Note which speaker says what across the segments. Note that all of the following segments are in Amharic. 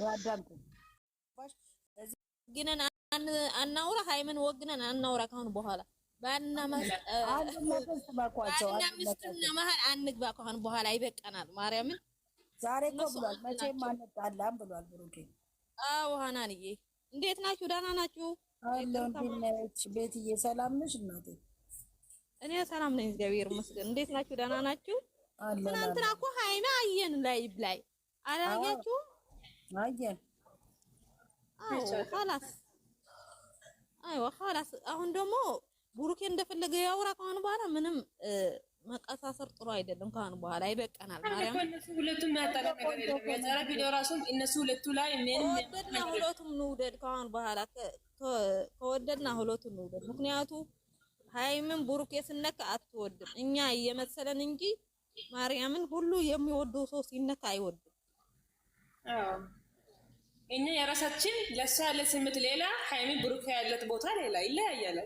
Speaker 1: ያዳምጡ
Speaker 2: ግነን አናውራ ሃይመን ወግነን አናውራ ካሁን በኋላ ባልና ሚስትና መሀል አንግባ ካሁን በኋላ ይበቃናል። ማርያምን
Speaker 1: ዛሬ እኮ ብሏል መቼም አንጣላም ብሏል ብሩኬ።
Speaker 2: አዎ ሃናንዬ እንዴት ናችሁ? ደህና ናችሁ?
Speaker 1: አለው እንዴት ቤትዬ ሰላም ነሽ እናቴ?
Speaker 2: እኔ ሰላም ነኝ እግዚአብሔር ይመስገን። እንዴት ናችሁ? ደህና ናችሁ? ትናንትና እኮ ሃይና አየን ላይ አላያችሁም?
Speaker 1: አየን።
Speaker 2: አዎ خلاص አይዋ خلاص አሁን ደግሞ ብሩኬ እንደፈለገ ያውራ ካሁን በኋላ ምንም መቀሳሰር ጥሩ አይደለም። ካሁን በኋላ ይበቃናል። ማርያም
Speaker 3: እነሱ ሁለቱም ያጣላ ነገር የለም። የዛሬ ቪዲዮ ራሱ እነሱ ሁለቱ ላይ
Speaker 2: ወደድና ሁለቱም እንውደድ። ካሁን በኋላ ከወደድና ሁለቱም እንውደድ። ምክንያቱም ሃይምን ብሩኬ ስነካ አትወድም። እኛ እየመሰለን እንጂ ማርያምን ሁሉ የሚወደው ሰው ሲነካ አይወድም።
Speaker 3: አዎ እኛ የራሳችን ለሳ ያለ ስሜት ሌላ፣ ሃይሚ ብሩኬ ያለት ቦታ ሌላ ይለያያል።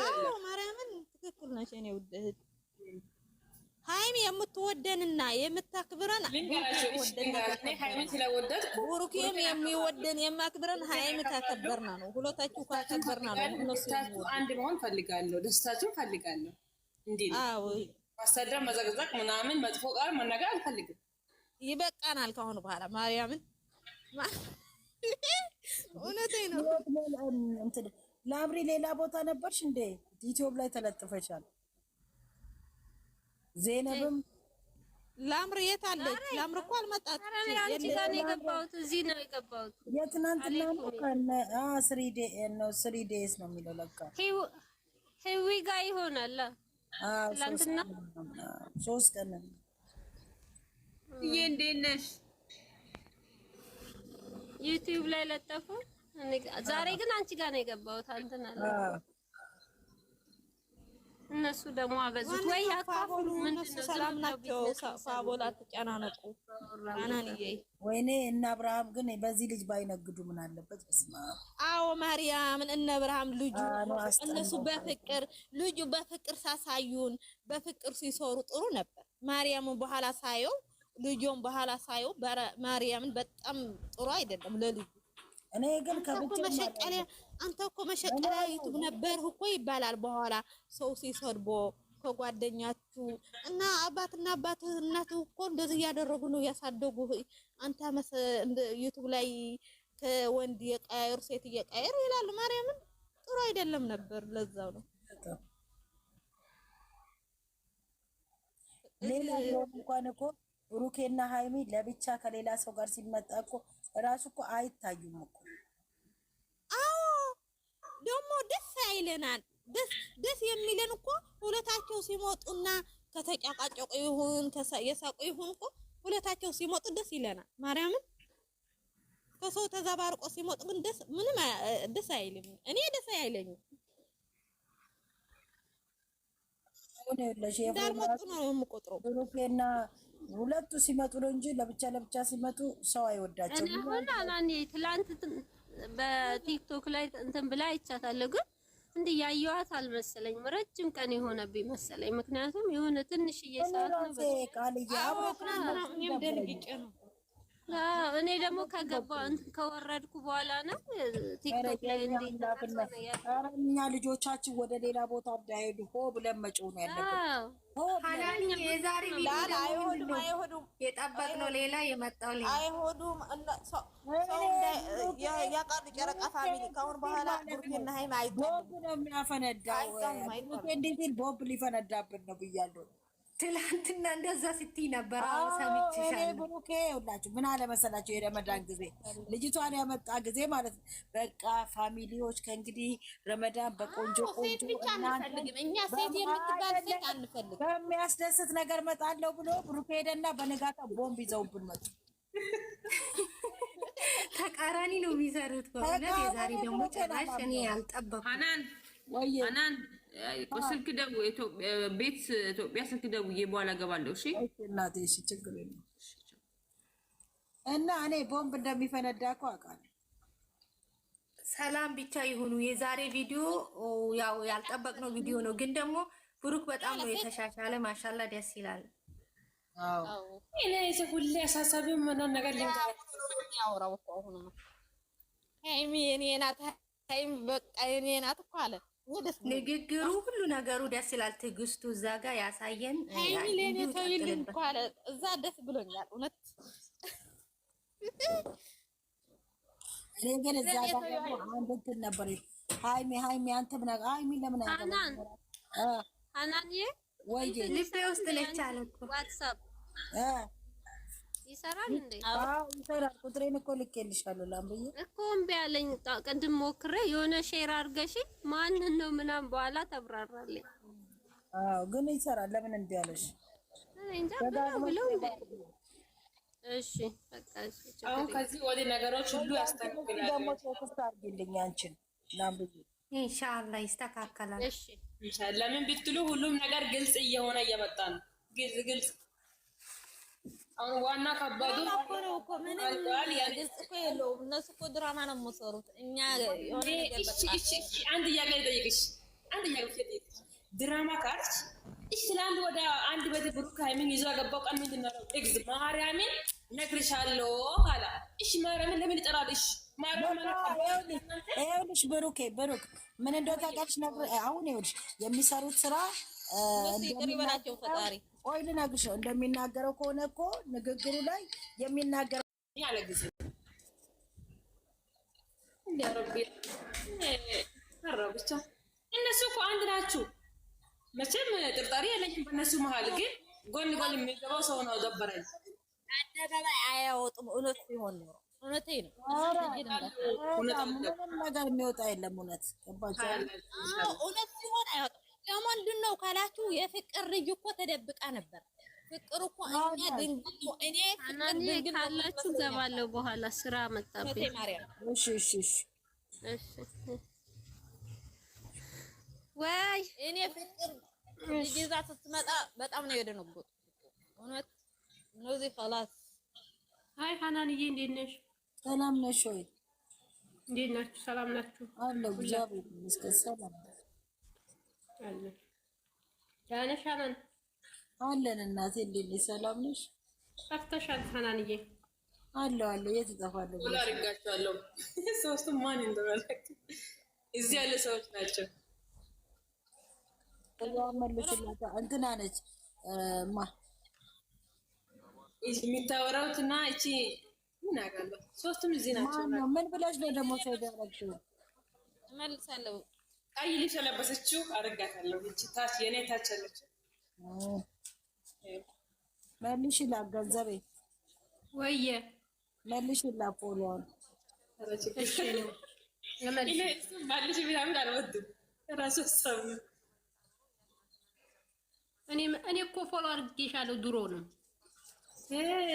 Speaker 2: አዎ ማርያምን ትክክል ነሽ። እኔ ውደህ ሃይሚ የምትወደንና የምታክብረን
Speaker 3: ሃይሚ ስለወደድኩ
Speaker 2: ብሩኬም የሚወደን የማክብረን ሃይሚ ታከበርና ነው። ሁለታችሁ ካከበርና ነው። እነሱ
Speaker 3: አንድ መሆን ፈልጋለሁ፣ ደስታችሁን ፈልጋለሁ። እንዴ
Speaker 2: አዎ
Speaker 3: ማስተዳደር መዘግዘቅ ምናምን መጥፎ ቃል መናገር አልፈልግም።
Speaker 2: ይበቃናል ካሁን በኋላ ማርያምን እውነቴን ነው።
Speaker 1: ላምሪ ሌላ ቦታ ነበርሽ እንዴ? ዩቲዩብ ላይ ተለጥፈሻል። ዜነብም
Speaker 2: ላምሪ የት አለች? ላምሪ እኮ አልመጣችም።
Speaker 4: አንቺ ጋር ነው የገባሁት፣ እዚህ ነው የገባሁት።
Speaker 1: የትናንትና ነው ከነ 3 ዴይስ ነው የሚለው ለካ
Speaker 4: ሄዊ ጋር ይሆናል። ትናንትና
Speaker 1: 3 ቀን ነው።
Speaker 3: እንዴት ነሽ?
Speaker 4: ዩቲዩብ ላይ ለጠፉ። ዛሬ ግን አንቺ ጋር ነው የገባሁት። አንተና እነሱ ደግሞ አበዙት ወይ ያካፉሉ። ምንድነው
Speaker 2: ሰላም ናቸው? ፋቦላ ተጨናነቁ። አናንዬ
Speaker 1: ወይኔ እነ አብርሃም ግን በዚህ ልጅ ባይነግዱ ምን አለበት? በስማ
Speaker 2: አዎ ማርያምን እነ አብርሃም ልጁ እነሱ ልጁ በፍቅር ሳሳዩን በፍቅር ሲሰሩ ጥሩ ነበር። ማርያምን በኋላ ሳየው ልጆን በኋላ ሳየው ማርያምን በጣም ጥሩ አይደለም ለልጁ።
Speaker 1: እኔ ግን ከብቻ
Speaker 2: መሸቀለ አንተ እኮ መሸቀለ ዩቲዩብ ነበር እኮ ይባላል። በኋላ ሰው ሲሰድቦ ከጓደኛችሁ እና አባትና እናቱ እኮ እንደዚህ ያደረጉ ነው ያሳደጉ። አንተ ዩቲዩብ ላይ ከወንድ የቀያየር ሴት እየቀያየር ይላል። ማርያምን ጥሩ አይደለም ነበር። ለዛው ነው
Speaker 1: ሌላ እንኳን እኮ ብሩኬና ሃይሚ ለብቻ ከሌላ ሰው ጋር ሲመጣ እኮ ራሱ እኮ አይታዩም እኮ።
Speaker 2: አዎ ደግሞ ደስ አይለናል። ደስ የሚለን እኮ ሁለታቸው ሲሞጡና ከተጫቃጨቁ ይሁን የሳቁ ይሁን እኮ ሁለታቸው ሲሞጡ ደስ ይለናል። ማርያምን ከሰው ተዛባርቆ ሲሞጡ ግን ምንም ደስ አይልም። እኔ ደስ አይለኝም። እንዳልሞጡ ነው የምቆጥረው።
Speaker 1: ብሩኬና ሁለቱ ሲመጡ ነው እንጂ ለብቻ ሲመጡ ሰው አይወዳቸውም።
Speaker 4: እኔ ሆነ አናኒ ትላንት በቲክቶክ ላይ እንትን ብላ አይቻታለሁ፣ ግን እንዲህ ያየኋት አልመሰለኝም። ረጅም ቀን የሆነብኝ መሰለኝ። ምክንያቱም የሆነ ትንሽዬ ሰዓት ነው
Speaker 2: ነው።
Speaker 4: እኔ ደግሞ ከገባሁ እንትን ከወረድኩ በኋላ ነው ቲክቶክ ላይ
Speaker 1: እኛ ልጆቻችን ወደ ሌላ ቦታ እንዳይሄዱ ሆ ብለን መጮህ ነው ያለብን።
Speaker 5: የዛሬ አይሆኑም። የጠበቅነው ሌላ የመጣው ሌላ
Speaker 2: አይሆኑም። ያቃሉ ጨረቃ ፋሚሊ ካሁን በኋላ ብሩኬና ሃይሚ
Speaker 1: ቦምብ ነው የሚያፈነዳው። እንዴት ቦምብ ሊፈነዳብን ነው ብያለሁ።
Speaker 5: ትላንትና እንደዛ ስትይ ነበር። አሁን ሰምቼሻለሁ።
Speaker 1: ብሩኬ ሁላችሁ ምን አለ መሰላችሁ? የረመዳን ጊዜ ልጅቷን ያመጣ ጊዜ ማለት ነው። በቃ ፋሚሊዎች ከእንግዲህ ረመዳን በቆንጆ ቆንጆ
Speaker 2: እኛ ሴት የምትባል ሴት አንፈልግም
Speaker 1: በሚያስደስት ነገር መጣለው ብሎ ብሩኬ ሄደና በነጋታ ቦምብ ይዘውብን መጡ።
Speaker 5: ተቃራኒ ነው የሚሰሩት። በእውነት የዛሬ ደግሞ ጭራሽ እኔ ያልጠበቅኩት
Speaker 3: ሀናን ስልክ ቤት ኢትዮጵያ ስልክ ደውዬ በኋላ እገባለሁ። እሺ
Speaker 1: እናቴ፣ እሺ ችግር የለም። እና እኔ ቦምብ እንደሚፈነዳ እኮ አውቃለሁ።
Speaker 5: ሰላም ብቻ ይሁኑ። የዛሬ ቪዲዮ ያው ያልጠበቅነው ቪዲዮ ነው፣ ግን ደግሞ ብሩክ በጣም ነው የተሻሻለ። ማሻላ ደስ ይላል።
Speaker 3: እኔ ሁሌ አሳሳቢው ምንም ነገር
Speaker 2: የሚያወራው እኮ አሁንማ ሃይሚ የኔ ናት፣ ሃይሚ በቃ የኔ ናት እኮ አለ።
Speaker 5: ንግግሩ ሁሉ ነገሩ ደስ ይላል። ትዕግስቱ እዛ ጋር ያሳየን።
Speaker 2: ሃይሚ ለኔ ተይልኝ እኮ አለ። እዛ ደስ ብሎኛል እውነት።
Speaker 1: እኔ ግን እዛ ጋር አንድ እንትን ነበር ሃይሚ አንተ ምን ሃይሚ ለምን
Speaker 4: ሀናንዬ
Speaker 1: ወይ
Speaker 5: ልቤ ውስጥ ነች አለ እኮ
Speaker 4: ዋትስአፕ ይሰራል እንዴ?
Speaker 1: አዎ ይሰራል። ቁጥሬን እኮ ልኬልሻለሁ ላምብዬ
Speaker 4: እኮ እምቢ አለኝ። ቅድም ሞክሬ የሆነ ሼር አድርገሽ ማንን ነው ምናምን በኋላ ተብራራልኝ።
Speaker 1: አዎ ግን ይሰራል። ለምን እምቢ አለሽ?
Speaker 4: እንጃ ብለው እሺ በቃ እሺ።
Speaker 3: አሁን ከዚህ ወደ ነገሮች ሁሉ ያስተካክላል።
Speaker 1: ደግሞ ቴክስት አድርጊልኝ አንቺን ላምብዬ።
Speaker 5: ኢንሻአላህ ይስተካከላል።
Speaker 3: እሺ ኢንሻአላህ። ለምን ብትሉ ሁሉም ነገር ግልጽ እየሆነ እየመጣ ነው። ግልጽ አሁን ዋና ከባዱ
Speaker 2: እኮ ምንም ግልጽ እኮ የለውም። እነሱ እኮ ድራማ ነው የሚሰሩት። እኛ የሆነ ነገር በቃ
Speaker 3: አንድ ጥያቄ ልጠይቅሽ፣ ድራማ ካልሽ እሺ፣ ለአንድ ወደ አንድ ቤት ብሩክ ሃይሚን ይዞ ገባው ቀን ምንድን ነው ኤግዝ ማርያምን ነግርሻለሁ አላ። እሺ ማርያምን ለምን ይጠራልሽ?
Speaker 1: ይኸውልሽ ብሩክ ምን እንደው ታውቂያለሽ? አሁን ይኸውልሽ የሚሰሩት ስራ
Speaker 2: እንደሚበላቸው ፈጣሪ
Speaker 1: ቆይ ልነግርሽ ነው። እንደሚናገረው ከሆነ እኮ ንግግሩ ላይ የሚናገረው
Speaker 3: ያለ ጊዜ ብቻ እነሱ እኮ አንድ ናችሁ። መቼም ጥርጣሬ የለኝም በእነሱ መሀል። ግን ጎን የሚገባው ሰው ነው። ደበረኝ።
Speaker 2: አደባባይ አያወጡም። እውነት ሲሆን ነው። እውነቴ ነው።
Speaker 1: ምንም ነገር የሚወጣ የለም። እውነት ገባችሁ?
Speaker 2: እውነት ሲሆን አይወጣም። ለምንድን ነው ካላችሁ የፍቅር ልጅ እኮ ተደብቃ ነበር። ፍቅር እኮ እኛ ድንግል ነው። እኔ
Speaker 4: ድንግል ካላችሁ ገባለሁ በኋላ ስራ መጣብኝ።
Speaker 1: እሺ
Speaker 4: ወይ
Speaker 2: እኔ ፍቅር ልጅ ይዛ ስትመጣ በጣም ነው የደነገጥኩት። እውነት እነዚህ خلاص።
Speaker 3: አይ ሀናንዬ እንዴት ነሽ?
Speaker 1: ሰላም ነሽ ወይ?
Speaker 3: እንዴት ናችሁ? ሰላም ናችሁ?
Speaker 1: አለሁ እግዚአብሔር ይመስገን ሰላም
Speaker 3: አለ። ዳነሽ ሀናን
Speaker 1: አለን። እናቴ እንዴት ነሽ? ሰላም ነሽ?
Speaker 3: ጠፍተሻል ሀናንዬ።
Speaker 1: አለሁ የት እጠፋለሁ?
Speaker 3: ሁላ አድርጋችኋለሁ። ሶስቱም ማን እንደመለክ እዚህ ያለ ሰዎች ናቸው።
Speaker 1: መልስላታ እንትና ነች
Speaker 3: የሚታወራውትና እቺ ምን አውቃለሁ። ሶስቱም እዚህ ናቸው።
Speaker 1: ምን ብለሽ ነው ደግሞ ሳይደረግሽው?
Speaker 2: እመልሳለሁ።
Speaker 3: ቀይ ልብስ የለበሰችው አደርጋታለሁ። እቺ ታች የኔ ታች አለች።
Speaker 1: መልሽላት ገንዘቤ
Speaker 3: ወየ
Speaker 1: መልሽላት ፎሎውን።
Speaker 3: እሺ ነው ለማለት ባልሽ ቢላም አልወድም ራሱ ሰው እኔ እኮ ፎሎ አድርጌሻለሁ ድሮ ነው።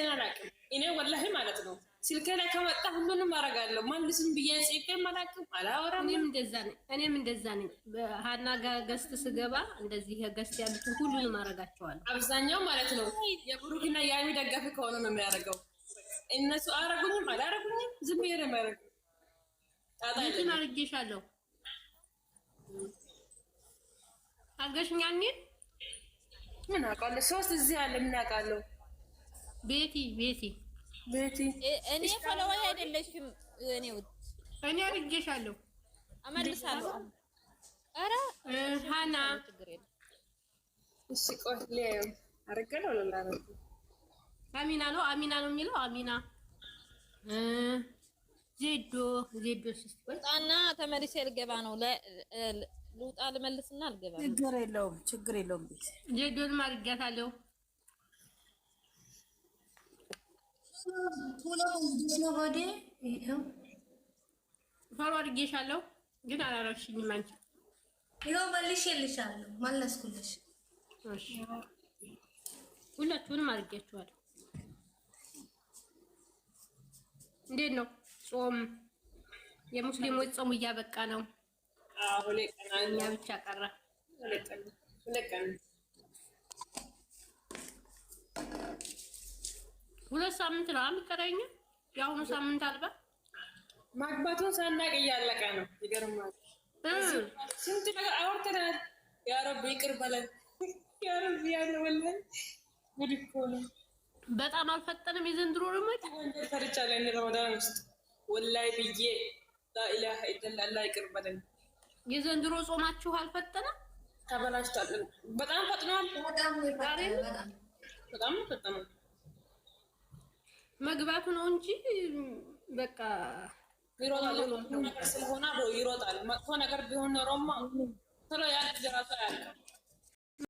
Speaker 3: አላውቅም እኔ ወላሂ ማለት ነው። ስልኬ ላይ ከመጣ ሁሉንም አደርጋለሁ። ማንስም ብዬ ጽፌም አላውቅም፣ አላወራም። እኔም እንደዛ ነኝ። ሀና ጋር ገስት ስገባ እንደዚህ ገስት ያሉትን ሁሉንም አደርጋቸዋለሁ። አብዛኛው ማለት ነው የብሩክና የሀይሚ ደጋፊ ከሆነ ነው የሚያደርገው። እነሱ አረጉኝም አላረጉኝም ዝም ብዬ ነው የሚያደርገው። ታዲያ አድርጌሻለሁ አድርገሽኛል። ምን አውቃለሁ። ሶስት እዚህ አለ ምን አውቃለሁ። ቤቲ
Speaker 2: እኔ ፎሎወር አይደለሽም።
Speaker 5: እኔ አድርጌሻለሁ
Speaker 2: አመልሳለሁ። ኧረ
Speaker 5: ሀና
Speaker 3: እሺ ቆይ ለየው አረጋለሁ ለላረግ አሚና ነው የሚለው አሚና ዜዶ
Speaker 2: ወጣና ተመልሼ ልገባ ነው። ልውጣ ልመልስና አልገባም።
Speaker 1: ችግር የለውም። ቤት
Speaker 3: ዜዶን ማርጋታለሁ።
Speaker 5: ወደ
Speaker 3: ፎሎ አድርጌሻለሁ ግን አላረግሽኝም አንቺ።
Speaker 5: ይኸው መልሼልሻለሁ፣ መለስኩልሽ።
Speaker 3: እሺ ሁላችሁንም አድርጌያችኋለሁ። እንዴት ነው ጾም? የሙስሊሞች ጾም እያበቃ ነው። እኛ ብቻ ቀረ። ሁለት ሳምንት ነው የሚቀረኝ። የአሁኑ ሳምንት አልባ ማግባቱን ሳናቅ እያለቀ ነው። ይገርማል። ስንት ነገር አውርተናል። ያ ረብ ይቅር በለን ያ ረብ። ያለ ወላሂ ጉድ እኮ ነው። በጣም አልፈጠንም። የዘንድሮ ረመዳን ወንጀል ሰርቻለሁ እኔ ረመዳን ውስጥ ወላሂ ብዬ ላኢላሀ ኢለላህ ይቅር በለኝ። የዘንድሮ ጾማችሁ አልፈጠነም? ተበላሽቷል። በጣም ፈጥኗል። በጣም ፈጥኗል። መግባቱ ነው እንጂ በቃ ይሮጣል። ነገር ስለሆነ ይሮጣል። መጥፎ ነገር ቢሆን ኖሮማ ቶሎ ያልቅ ራሱ አያልቅም።